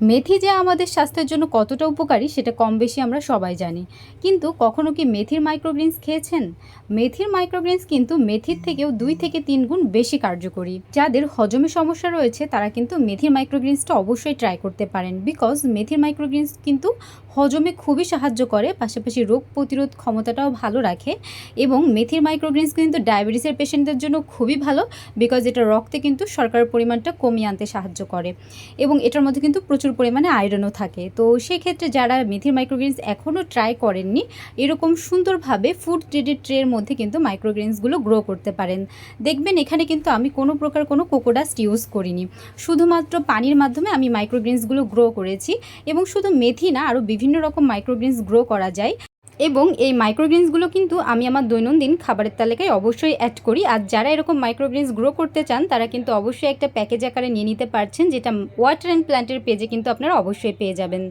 মেথি যে আমাদের স্বাস্থ্যের জন্য কতটা উপকারী সেটা কম বেশি আমরা সবাই জানি। কিন্তু কখনো কি মেথির মাইক্রোগ্রিনস খেয়েছেন? মেথির মাইক্রোগ্রিনস কিন্তু মেথির থেকেও 2 থেকে 3 গুণ বেশি কার্যকরী। যাদের হজমে সমস্যা রয়েছে তারা কিন্তু মেথির মাইক্রোগ্রিনসটা অবশ্যই ট্রাই করতে পারেন। বিকজ মেথির মাইক্রোগ্রিনস কিন্তু হজমে খুবই সাহায্য করে, পাশাপাশি রোগ প্রতিরোধ ক্ষমতাটাও ভালো রাখে। এবং মেথির মাইক্রোগ্রিনস কিন্তু ডায়াবেটিসের পেশেন্টদের জন্য খুবই ভালো, বিকজ এটা রক্তে কিন্তু শর্করার পরিমাণটা কমিয়ে আনতে সাহায্য করে এবং এটার মধ্যে কিন্তু প্রচুর পরিমাণে আয়রনও থাকে। তো সেক্ষেত্রে যারা মেথির মাইক্রোগ্রিনস এখনও ট্রাই করেননি, এরকম সুন্দরভাবে ফুড গ্রেডেড ট্রের মধ্যে কিন্তু মাইক্রোগ্রিনসগুলো গ্রো করতে পারেন। দেখবেন এখানে কিন্তু আমি কোনো প্রকার কোনো কোকোডাস্ট ইউজ করিনি, শুধুমাত্র পানির মাধ্যমে আমি মাইক্রোগ্রিনসগুলো গ্রো করেছি। এবং শুধু মেথি না, আরও বিভিন্ন রকম মাইক্রোগ্রিনস গ্রো করা যায় এবং এই মাইক্রোগ্রিনসগুলো কিন্তু আমি আমার দৈনন্দিন খাবারের তালিকায় অবশ্যই অ্যাড করি। আর যারা এরকম মাইক্রোগ্রিনস গ্রো করতে চান তারা কিন্তু অবশ্যই একটা প্যাকেজ আকারে নিয়ে নিতে পারছেন, যেটা ওয়াটার অ্যান্ড প্ল্যান্টের পেজে কিন্তু আপনারা অবশ্যই পেয়ে যাবেন।